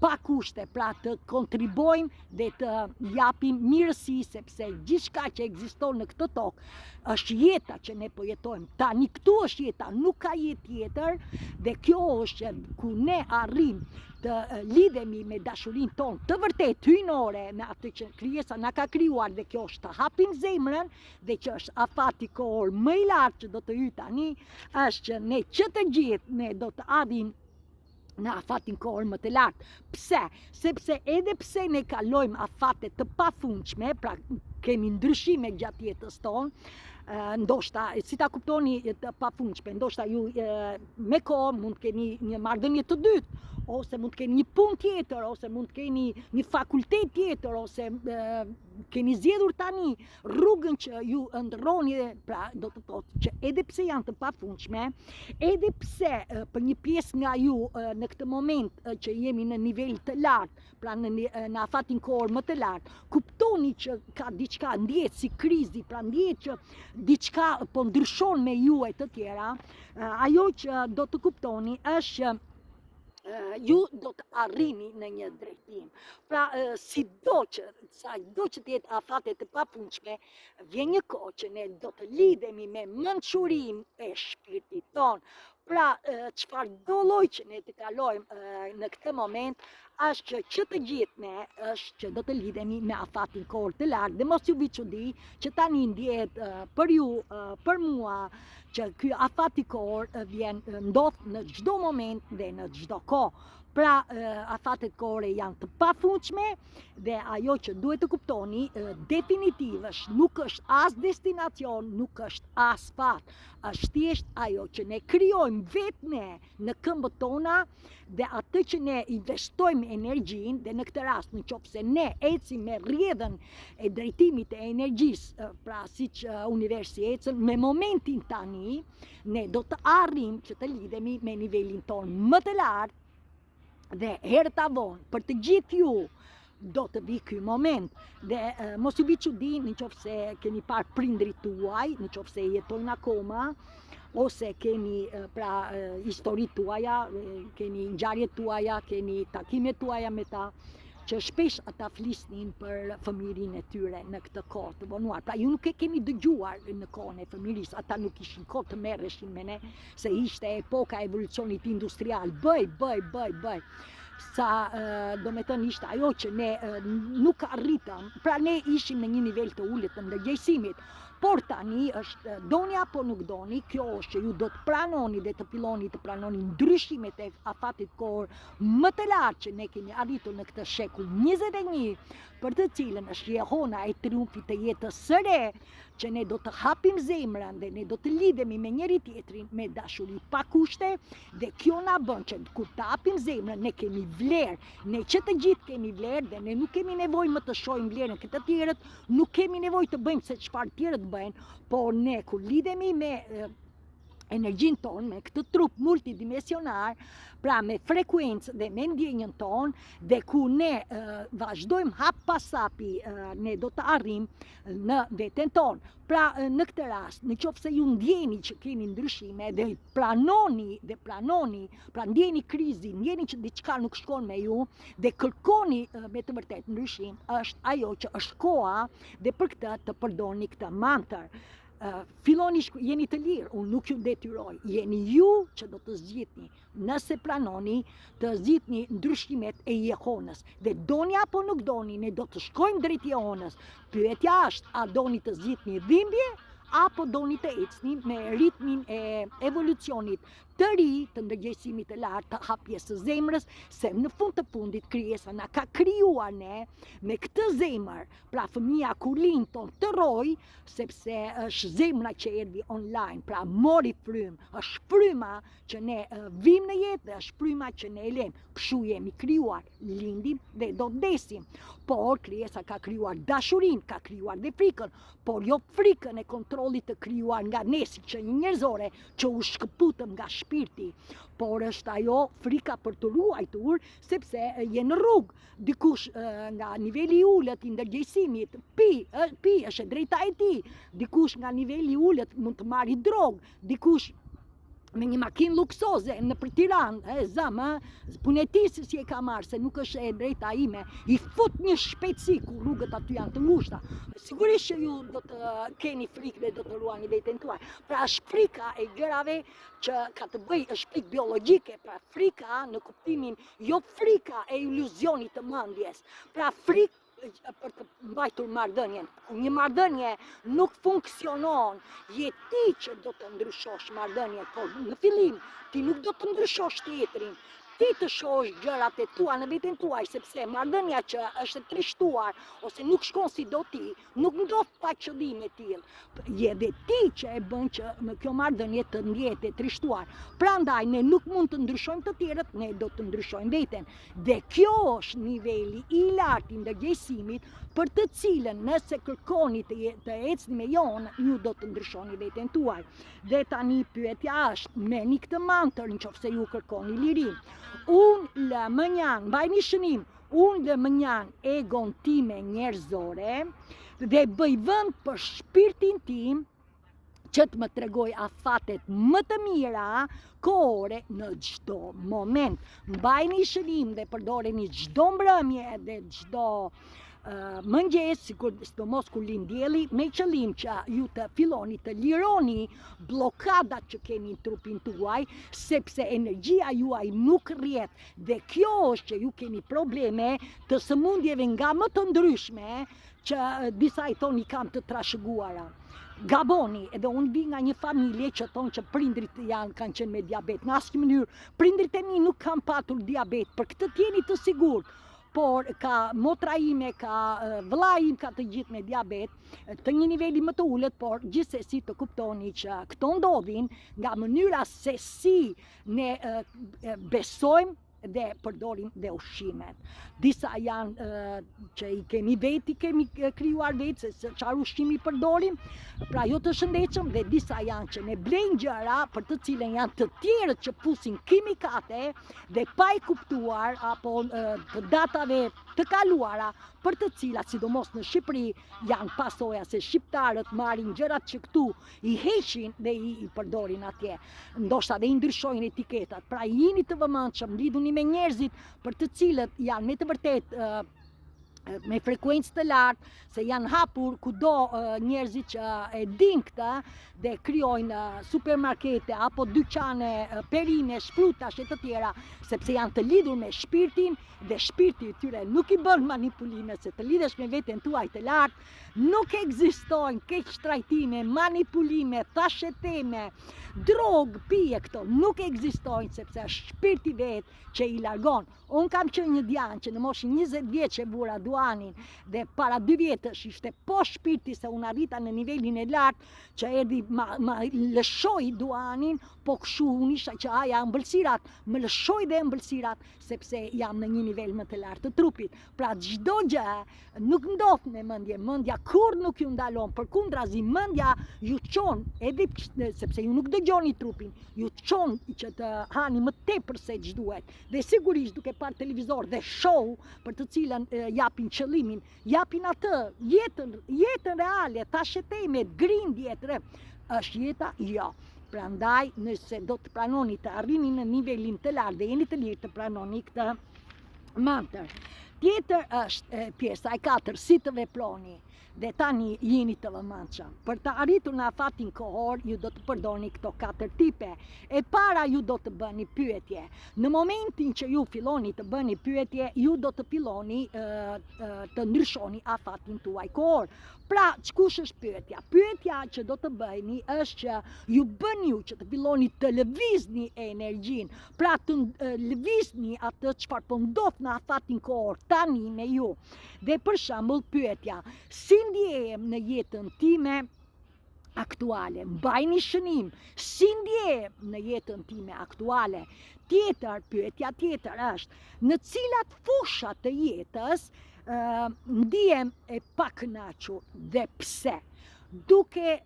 pa kushte, pra të kontribojmë dhe të japim mirësi, sepse gjithçka që ekziston në këtë tokë është jeta që ne po jetojmë. Tani këtu është jeta, nuk ka jetë tjetër, dhe kjo është ku ne arrim të lidhemi me dashurinë tonë të vërtet hyjnore me atë që krijesa na ka krijuar, dhe kjo është të hapim zemrën, dhe që është afati kohor më i lartë që do të hyj tani, është që ne që të gjithë ne do të arrim në afatin kohor më të lartë. Pse? Sepse edhe pse ne kalojmë afate të pafundshme, pra kemi ndryshime gjatë jetës tonë, ndoshta, si ta kuptoni të pafundshme, ndoshta ju me kohë mund të keni një marrëdhënie të dytë, ose mund të keni një punë tjetër, ose mund të keni një fakultet tjetër, ose keni zgjedhur tani rrugën që ju ndroni, pra do të thotë që edhe pse janë të pafundshme, edhe pse për një pjesë nga ju në këtë moment që jemi në nivel të lartë, pra në afatin kohor më të lartë, kuptoni që ka diçka, ndjehet si krizi, pra ndjehet që diçka po ndryshon me ju e të tjera. Ajo që do të kuptoni është që ju do të arrini në një drejtim. Pra, sado që të jetë afate të pafundshme, vjen një kohë që ne do të lidhemi me mençurinë e shpirtit tonë. Pra, çfarëdo lloj që ne të kalojmë në këtë moment, është që të gjithë ne është që do të lidhemi me afatin kohor të lartë, dhe mos ju vi çudi që tani ndjehet për ju, për mua, që ky afati kohor ndodh në çdo moment dhe në çdo kohë. Pra, afatet kohore janë të pafundshme, dhe ajo që duhet të kuptoni definitiv është, nuk është as destinacion, nuk është as fat, është thjesht ajo që ne krijojmë vetë ne në këmbët tona, dhe atë që ne investojmë energjinë, dhe në këtë rast nëse ne ecim me rrjedhën e drejtimit e energjisë, pra siç universi ecën, me momentin tani ne do të arrim që të lidhemi me nivelin tonë më të lartë, dhe herët vonë për të gjithë ju do të vi ky moment. Dhe mos ju vi çudi nëse keni parë prindrit tuaj, nëse jetojnë akoma, ose keni pra historitë tuaja, keni ngjarjet tuaja, keni takimet tuaja me ta, që shpesh ata flisnin për fëmijërinë e tyre në këtë kohë të vonuar. Pra ju nuk e keni dëgjuar në kohën e fëmijërisë, ata nuk kishin kohë të merreshin me ne, se ishte epoka e evolucionit industrial, bëj. Sa do me thënë ishte ajo që ne nuk arritëm, pra ne ishim në një nivel të ulët të ndërgjegjësimit. Por tani është, doni apo nuk doni, kjo është që ju do të pranoni dhe të filloni të pranoni ndryshimet e afatit kohor më të lartë që ne kemi arritur në këtë shekull 21, për të cilën është jehona e triumfit të jetës së re, që ne do të hapim zemrën dhe ne do të lidhemi me njëri tjetrin me dashuri pa kushte, dhe kjo na bën që kur të hapim zemrën ne kemi vlerë, ne që të gjithë kemi vlerë, dhe ne nuk kemi nevojë më të shohim vlerën këtë të tjerët, nuk kemi nevojë të bëjmë se çfarë tjerët bëjnë, por ne kur lidhemi me energjinë tonë, me këtë trup multidimensionar, pra me frekuencë dhe me ndjenjën tonë, dhe ku ne vazhdojmë hap pas hapi, ne do të arrim në veten tonë. Pra në këtë rast, nëse ju ndjeni që keni ndryshime dhe planoni, pra ndjeni krizi, ndjeni që diçka nuk shkon me ju, dhe kërkoni me të vërtet ndryshim, është ajo që është koha dhe për këtë të përdorni këtë mantër. Filloni, jeni të lirë, unë nuk ju detyroj, jeni ju që do të zgjidhni, nëse pranoni të zgjidhni ndryshimet e jehonës, dhe doni apo nuk doni, ne do të shkojmë drejt jehonës. Pyetja është, a doni të zgjidhni dhimbje, apo doni të ecni me ritmin e evolucionit të ri, të ndërgjegjësimit të lartë, të hapjes së zemrës, se në fund të fundit krijesa na ka krijuar ne me këtë zemër. Pra fëmia kur lind ton të roj, sepse është zemra që erdhi online, pra mori frymë, është fryma që ne vim në jetë, dhe është fryma që ne e lëm. Kështu jemi krijuar, lindim dhe do vdesim. Por krijesa ka krijuar dashurinë, ka krijuar dhe frikën, por jo frikën e kontrollit të krijuar nga ne siç një njerëzore që u shkëputëm nga shpirti, por është ajo frika për të ruajtur, sepse je në rrugë. Dikush nga niveli i ulët i ndërgjegjësimit pi është e drejta e tij. Dikush nga niveli i ulët mund të marrë drogë, dikush me një makinë luksoze në për Tiranë, zëmë, punëtisë si e ka marrë, se nuk është e drejta ime, i fut një shpejtësi ku rrugët aty janë të ngushta. Sigurisht që ju do të keni frikë dhe do të ruani veten tuaj. Pra është frika e gjërave që ka të bëj, është frikë biologjike, pra frika në kuptimin, jo frika e iluzionit të mendjes. Pra frikë për të mbajtur marrëdhënien. Një marrëdhënie nuk funksionon, je ti që do të ndryshosh marrëdhënien, por në fillim ti nuk do të ndryshosh tjetrin. Ti të shohësh gjërat e tua në veten tuaj, sepse marrëdhënia që është e trishtuar ose nuk shkon si do ti, nuk ndodh pa qëllim e tillë. Je dhe ti që e bën që në kjo marrëdhënie të ndjehet e trishtuar. Prandaj ne nuk mund të ndryshojmë të tjerët, ne do të ndryshojmë veten. Dhe kjo është niveli i lartë i ndërgjegjësimit për të cilën nëse kërkoni të ecni me jon, ju do të ndryshoni veten tuaj. Dhe tani pyetja është, merrni këtë mantër nëse ju kërkoni lirin. Unë lë mënjan, mbajni shënim, unë lë mënjan egon time njerëzore dhe bëj vend për shpirtin tim që të më tregoj afatet më të mira kohore në çdo moment. Mbajni shënim dhe përdoreni çdo mbrëmje dhe çdo mëngjes, sidomos kur lind dielli, me qëllim që ju të filloni të lironi bllokadat që keni në trupin tuaj, sepse energjia juaj nuk rrjet dhe kjo është që ju keni probleme të sëmundjeve nga më të ndryshme që disa i thoni kam të trashëguara. Gaboni, edhe unë vi nga një familje që thonë që prindrit kanë qenë me diabet. Në asnjë mënyrë, prindrit e mi nuk kanë patur diabet, për këtë t'jeni të sigurt. Por ka motra ime, ka vëlla im ka të gjithë me diabet, të një niveli më të ulët, por gjithsesi të kuptoni që këto ndodhin nga mënyra se si ne besojmë dhe përdorim dhe ushqimet. Disa janë që i kemi vetë, i kemi krijuar vetë se çfarë ushqimi përdorim, pra jo të shëndetshëm, dhe disa janë që ne blejmë gjëra për të cilën janë të tjerët që pusin kimikate dhe pa i kuptuar apo të datave të kaluara, për të cilat, sidomos në Shqipëri, janë pasoja se shqiptarët marrin gjërat që këtu i heqin dhe i përdorin atje. Ndoshta dhe i ndryshojnë etiketat. Pra jini të vëmendshëm, lidhuni me njerëzit për të cilët janë me të vërtetë me frekuencë të lartë, se janë hapur kudo njerëzit që e din këtë dhe krijojnë supermarkete apo dyqane perime, shprutash e të tjera, sepse janë të lidhur me shpirtin dhe shpirti i tyre nuk i bën manipulime, se të lidhesh me veten tuaj të lartë, nuk ekzistojnë keqtrajtime, manipulime, thasheteme, drogë, pije, këto nuk ekzistojnë, sepse është shpirti vetë që i largon. Unë kam qenë një djanë që në moshën 20 vjeç e vura duanin dhe para 2 vjetësh ishte po shpirti se unë arrita në nivelin e lartë që erdhi ma lëshoj duanin, po kështu unë isha që aja ëmbëlsirat, më lëshoj dhe ëmbëlsirat sepse jam në një nivel më të lartë të trupit. Pra çdo gjë nuk ndodh me mendje, mendja kur nuk ju ndalon, përkundrazi mendja ju çon, edhe sepse ju nuk dëgjoni trupin, ju çon që të hani më tepër se ç'duhet. Dhe sigurisht duke parë televizor dhe show për të cilën japin qëllimin, japin atë jetën reale, thashetemet, grindjet, është jeta? Jo. Prandaj nëse do të pranoni të arrini në nivelin të lartë dhe jeni të lirë të pranoni këtë mantër. Tjetër është pjesa e 4, si të veproni. Dhe tani jeni të vëmendshëm. Për të arritur në afatin kohor, ju do të përdorni këto 4 tipe. E para ju do të bëni pyetje. Në momentin që ju filloni të bëni pyetje, ju do të filloni të ndryshoni afatin tuaj kohor. Pra, ç'kush është pyetja? Pyetja që do të bëni është që ju bën ju që të filloni të lëvizni energjinë. Pra të lëvizni atë çfarë po ndodh në afatin kohor tani me ju. Dhe për shembull pyetja, si ndjehem në jetën time aktuale? Mbajni shënim, si ndjehem në jetën time aktuale? Pyetja tjetër është, në cilat fusha të jetës ndihem e pakënaqur dhe pse? Duke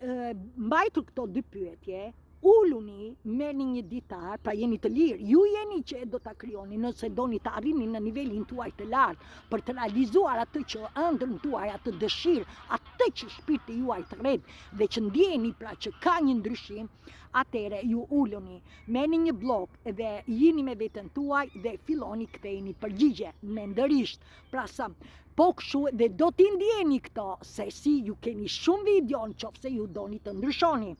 mbajtur këto 2 pyetje, Ulluni, merrni një ditar, pra jeni të lirë, ju jeni që do ta krijoni nëse doni të arrini në nivelin tuaj të lartë për të realizuar atë që ëndrrën tuaj, atë dëshirë, atë që shpirti juaj të rret dhe që ndjeni pra që ka një ndryshim, atëre ju ulluni, merrni një blok dhe jini me veten tuaj dhe filloni ktheheni përgjigje mendërisht. Pra sa po kështu dhe do t'i ndjeni këto, se si ju keni shumë video në qoftë se ju doni të ndryshoni.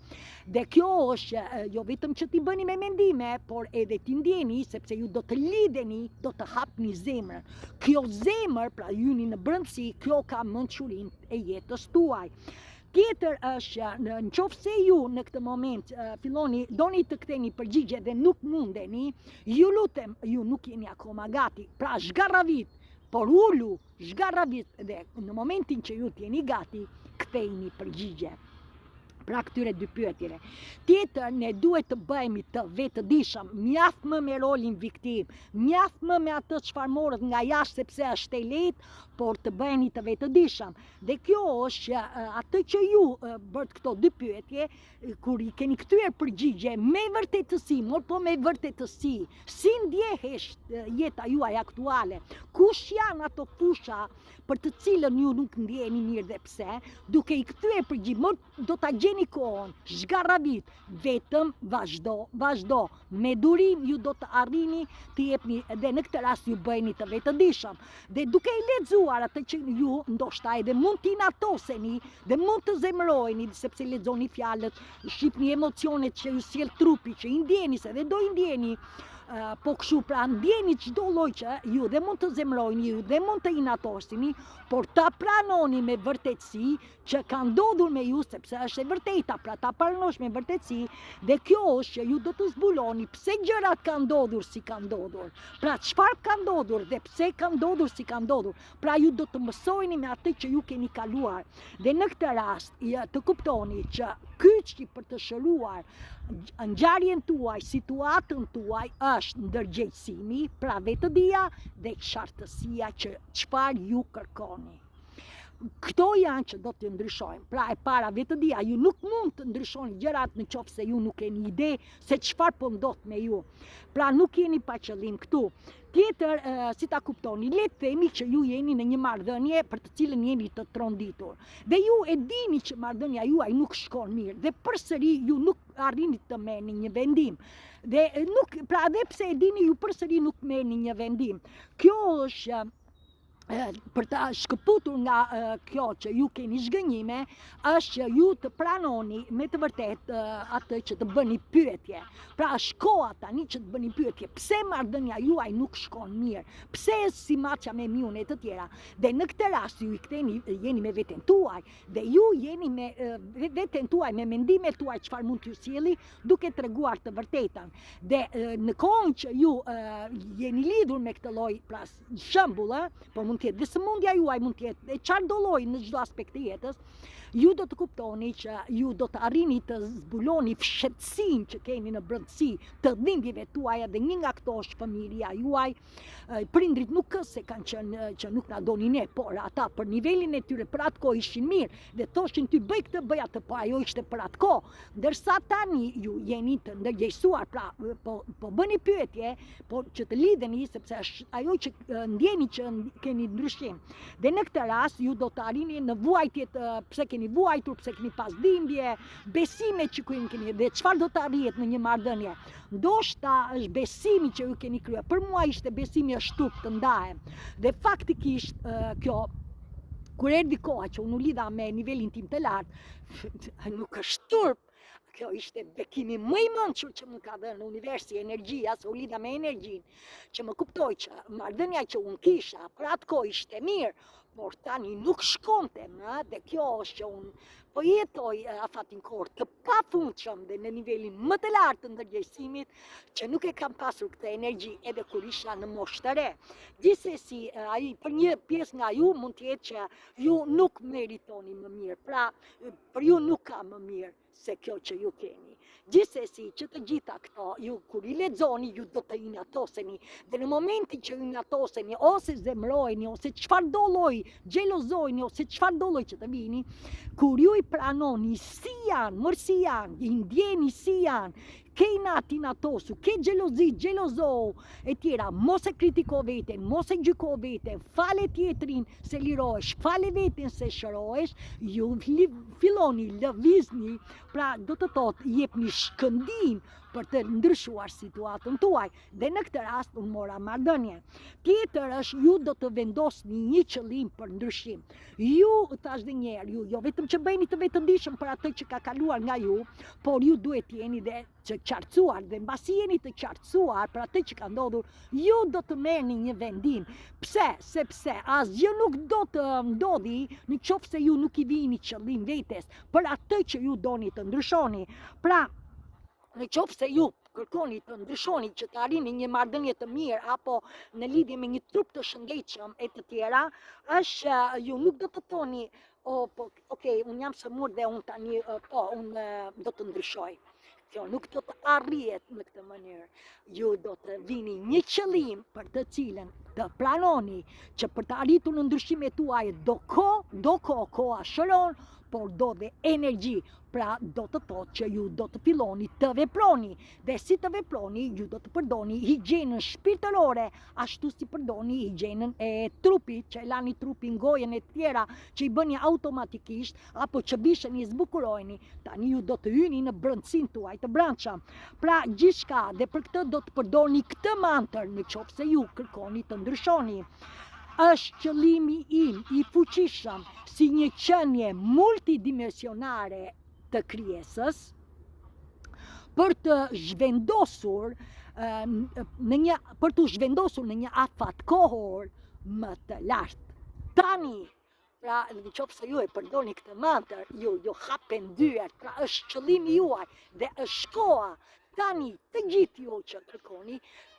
Dhe kjo është jo vetëm që t'i bëni me mendime, por edhe t'i ndjeni, sepse ju do të lidheni, do të hapni zemrën. Kjo zemër, pra juni në brendësi, kjo ka mençurinë e jetës tuaj. Tjetër është, në qoftë se ju në këtë moment filloni, doni të ktheni përgjigje dhe nuk mundeni, ju lutem, ju nuk jeni akoma gati, pra zgarravit, por ullu, zgarravit dhe në momentin që ju t'jeni gati, kthejni përgjigje. Pra këtyre dy pyetjeve. Tjetër, ne duhet të bëhemi të vetëdijshëm, mjaft më me rolin viktim, mjaft më me atë çfarë morët nga jashtë sepse është e lehtë, por të bëheni të vetëdijshëm. Dhe kjo është atë që ju bërt këto dy pyetje, kur i keni kthyer përgjigje me vërtetësi, po me vërtetësi, si ndjehesh jeta juaj aktuale, kush janë ato fusha për të cilën ju nuk ndjeni mirë dhe pse, duke i kthyer përgjigje, do ta gjeni kohën, zgarravit, vetëm vazhdo, me durim ju do të arrini të jepni, dhe në këtë rast ju bëheni të vetëdijshëm. Dhe duke i lexuar atë që ju ndoshta edhe mund t'i natoseni dhe mund të zemërojeni, sepse lexoni fjalët, shihni emocionet që ju sjell trupi, që i ndjeni, se dhe do i ndjeni. Po kështu pra ndjeni çdo lloj që ju dhe mund të zemrojni, ju dhe mund të inatosini, por ta pranoni me vërtetësi që ka ndodhur me ju, sepse është e vërteta, pra ta pranosh me vërtetësi, dhe kjo është që ju do të zbuloni pse gjërat kanë ndodhur si kanë ndodhur, pra çfarë ka ndodhur dhe pse ka ndodhur si ka ndodhur, pra ju do të mësojni me atë që ju keni kaluar. Dhe në këtë rast të kuptoni që kyçi për të shëruar ngjarjen tuaj, situatën tuaj është ndërgjegjësimi, pra vetëdia dhe qartësia që çfarë ju kërkoni. Këto janë që do të ndryshojnë. Pra e para vetëdia, ju nuk mund të ndryshoni gjërat në qoftë se ju nuk keni ide se çfarë po ndodh me ju. Pra nuk jeni pa qëllim këtu. Tjetër, si ta kuptoni, le të themi që ju jeni në një marrëdhënie për të cilën jeni të tronditur. Dhe ju e dini që marrëdhënia juaj nuk shkon mirë dhe përsëri ju nuk arrini të merrni një vendim. Dhe nuk, pra edhe pse e dini ju përsëri nuk merrni një vendim. Kjo është për të shkëputur nga kjo që ju keni zhgënjime, është që ju të pranoni me të vërtet atë që të bëni pyetje. Pra shkoa tani që të bëni pyetje, pse marrëdhënia juaj nuk shkon mirë, pse si macja me miun e të tjera. Dhe në këtë rast ju i ktheni, jeni me veten tuaj, dhe ju jeni me veten tuaj, me mendimet tuaj çfarë mund t'ju sjelli, duke treguar të vërtetën. Dhe në kohën që ju jeni lidhur me këtë lloj, pra shembull, po mund tjetë, dhe sëmundja juaj mund tjetë, e çfarë do lloj në çdo aspekt të jetës, ju do të kuptoni që ju do të arrini të zbuloni fshehtësinë që keni në brendësi të dhimbjeve tuaja, dhe një nga këto është familja juaj. Prindrit nuk se kanë qenë që nuk na donin ne, por ata për nivelin e tyre për atë kohë ishin mirë dhe thoshin ty bëj këtë, bëj atë, po ajo ishte për atë kohë. Ndërsa tani ju jeni të ndërgjegjësuar, pra po bëni pyetje, po që të lidheni, sepse është ajo që ndjeni që keni ndryshim. Dhe në këtë rast ju do të arrini në vuajtjet, pse keni vuajtur, pse keni pas dhimbje, besime që keni dhe çfarë do të arrihet në një marrëdhënie. Ndoshta është besimi që ju keni kryer. Për mua ishte besimi është shtup të ndahem. Dhe faktikisht kjo, kur erdhi koha që unë u lidha me nivelin tim të lartë, nuk është turp. Kjo ishte bekimi më i mençur që më ka dhënë universi, energjia, se u lidha me energjinë, që më kuptoi që marrëdhënia që unë kisha për atë kohë ishte mirë, por tani nuk shkonte më, dhe kjo është që unë po jetoj afatin kohë të pafundshëm dhe në nivelin më të lartë të ndërgjegjësimit, që nuk e kam pasur këtë energji edhe kur isha në moshë të re. Gjithsesi, ai për një pjesë nga ju mund të jetë që ju nuk meritoni më mirë, pra për ju nuk ka më mirë se kjo që ju keni. Gjithsesi, që të gjitha këto, ju kur i lexoni, ju do të inatoseni, dhe në momentin që ju inatoseni, ose zemrojeni, ose çfarëdo lloj xhelozojeni, ose çfarëdo lloj që të vini, kur ju i pranoni si janë, mërë si janë, i ndjeni si janë, ke i nati natosu, ke gjelozi, gjelozohu, e tjera, mos e kritiko veten, mos e gjyko veten, fale tjetrin se lirohesh, fale veten se shërohesh, ju filloni lëvizni, pra do të thotë jepni shkëndin për të ndryshuar situatën tuaj. Dhe në këtë rast unë mora marrëdhënie. Tjetër është ju do të vendosni një qëllim për ndryshim. Ju thash dhe njerë, ju jo vetëm që bëjni të vetëdijshëm për atë që ka kaluar nga ju, por ju duhet jeni dhe të qartësuar, dhe mbasi jeni të qartësuar për atë që ka ndodhur, ju do të merrni një vendim. Pse? Sepse asgjë nuk do të ndodhi në qoftë se ju nuk i vini qëllim vetes për atë që ju doni të ndryshoni. Pra, në qoftë se ju kërkoni të ndryshoni që të arrini një marrëdhënie të mirë apo në lidhje me një trup të shëndetshëm e të tjera, është ju nuk do të thoni, unë jam smur dhe unë tani, unë do të ndryshoj. Kjo nuk do të arrihet në këtë mënyrë. Ju do të vini një qëllim për të cilën të pranoni që për të arritur në ndryshimet tuaja do koha shëron, por do dhe energji. Pra do të thotë që ju do të filloni të veproni, dhe si të veproni ju do të përdoni higjienën shpirtërore, ashtu si përdoni higjienën e trupit, që e lani trupin, gojën e tjera që i bëni automatikisht, apo që bishën i zbukurojni, tani ju do të hyni në brëndësin tuaj të brendshëm. Pra gjithçka, dhe për këtë do të përdoni këtë mantër në qoftë se ju kërkoni të ndryshoni. Është qëllimi im i fuqishëm si një qenie multidimensionare të krijesës për të zhvendosur në një afat kohor më të lartë. Tani, pra në qoftë se ju e përdoni këtë mantër, ju hapen dyert, pra është qëllimi juaj dhe është koha. Tani të gjithë ju që kërkoni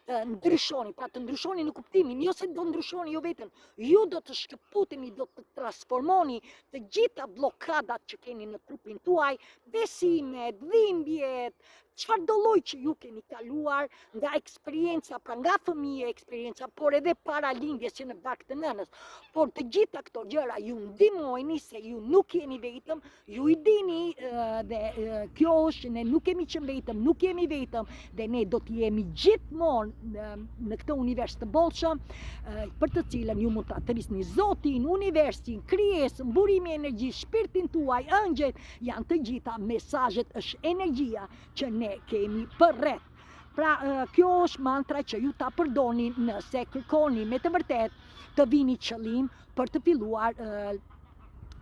të ndryshoni, pra të ndryshoni në kuptimin, jo se do ndryshoni jo vetëm, ju do të shkëputeni, do të transformoni të gjitha blokadat që keni në trupin tuaj, besimet, dhimbjet, çfarë do lloj që ju keni kaluar nga eksperienca, pra nga fëmijë eksperienca, por edhe para lindjes që në bark të nënës. Por të gjitha këto gjëra ju ndihmojnë se ju nuk jeni vetëm, ju i dini dhe kjo është, ne nuk kemi qenë vetëm, nuk jemi vetëm, dhe ne do të jemi gjithmonë në këtë univers të bollshëm, për të cilën ju mund ta thrisni Zotin, universin, krijesën, burimin e energjisë, shpirtin tuaj, ëngjëjt, janë të gjitha mesazhet, është energjia që ne kemi përreth. Pra kjo është mantra që ju ta përdoni nëse kërkoni me të vërtet të vini qëllim për të filluar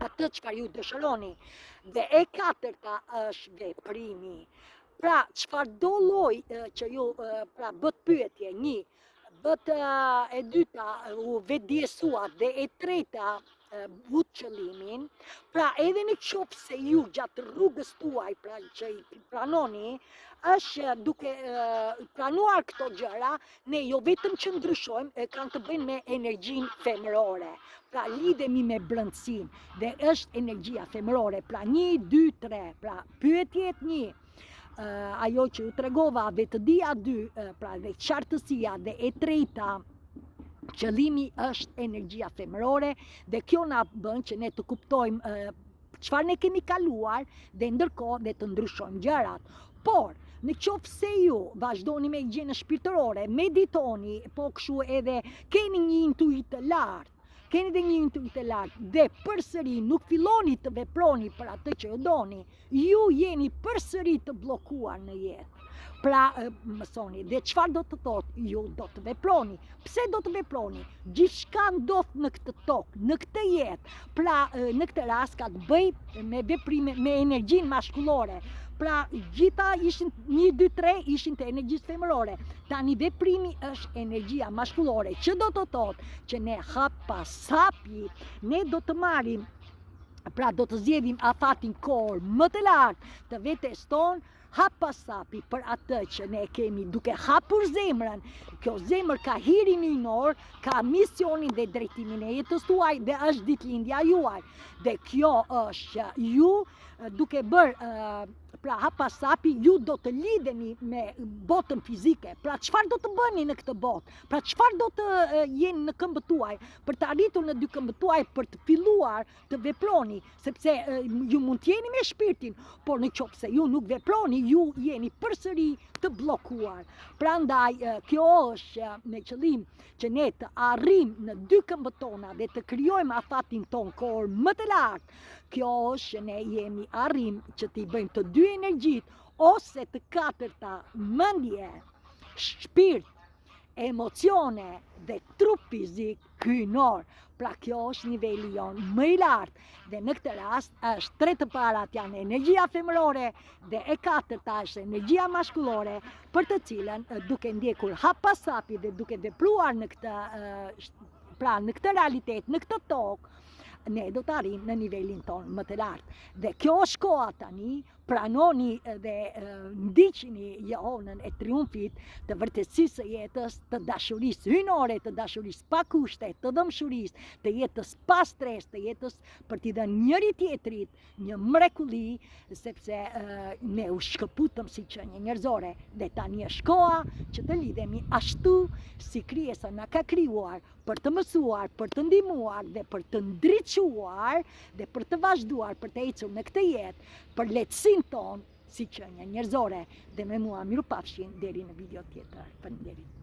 atë çfarë ju dëshironi. Dhe e katërta është veprimi. Pra çfarë do lloj që ju pra bët pyetje, një, bët e dyta u vetdiesuat dhe e treta but qëllimin, pra edhe në qoftë se ju gjatë rrugës tuaj, pra që i pranoni, është duke pranuar këto gjëra, ne jo vetëm që ndryshojmë, kanë të bëjnë me energjinë femërore. Pra lidhemi me brëndësinë, dhe është energjia femërore, pra 1, 2, 3, pra pyetjet 1. Ajo që ju tregova, vetëdia 2, pra dhe qartësia, dhe e treta, qëllimi është energjia femërore, dhe kjo na bën që ne të kuptojmë çfarë ne kemi kaluar dhe ndërkohë dhe të ndryshojmë gjërat. Por, në qoftë se ju vazhdoni me higjienën shpirtërore, meditoni, po kështu edhe keni një intuit të lartë, dhe përsëri nuk filloni të veproni për atë që ju doni, ju jeni përsëri të bllokuar në jetë. Pra mësoni, dhe çfarë do të thotë? Ju do të veproni. Pse do të veproni? Gjithçka ndodh në këtë tokë, në këtë jetë. Pra në këtë rast ka të bëjë me veprime, me energjinë maskullore. Pra gjitha ishin 1, 2, 3 ishin të energjisë femërore. Tani veprimi është energjia maskullore, që do të thotë që ne hap pas hapi, ne do të marrim, pra do të zgjedhim afatin kohor më të lartë të vetes tonë, hap pas hapi për atë që ne kemi duke hapur zemrën. Kjo zemër ka hirin hyjnor, ka misionin dhe drejtimin e jetës tuaj, dhe është ditëlindja juaj. Dhe kjo është ju duke bërë pra hapasapi, ju do të lidheni me botën fizike. Pra çfarë do të bëni në këtë botë? Pra çfarë do të jeni në këmbët tuaj? Për të arritur në dy këmbët tuaj, për të filluar të veproni, sepse ju mund të jeni me shpirtin, por në qoftë se ju nuk veproni, ju jeni përsëri të bllokuar. Prandaj kjo është me qëllim që ne të arrim në dy këmbët tona dhe të krijojmë afatin ton kohër më të lartë. Kjo është që ne jemi arrim që t'i bëjmë të dy energjit ose të katërta mendje, shpirt, emocione dhe trup fizik hyjnor. Pra kjo është niveli jonë më i lartë dhe në këtë rast është tre të parat janë energjia femërore dhe e katërta është energjia maskullore, për të cilën duke ndjekur hapasapi dhe duke vepruar në këtë realitet, në këtë tokë, ne do të arrim në nivelin tonë më të lartë. Dhe kjo është koha tani, pranoni dhe ndiqni Jehonën e triumfit të vërtetësisë së jetës, të dashurisë hyjnore, të dashurisë pa kushte, të dëmshurisë, të jetës pa stres, të jetës për t'i dhënë njëri tjetrit një mrekulli, sepse ne u shkëputëm si qenie njerëzore dhe tani është koha që të lidhemi ashtu si krijesa na ka krijuar për të mësuar, për të ndihmuar dhe për të ndriçuar dhe për të vazhduar për të ecur në këtë jetë për lehtësinë tonë si qenie njerëzore. Dhe me mua mirupafshin deri në video tjetër. Faleminderit.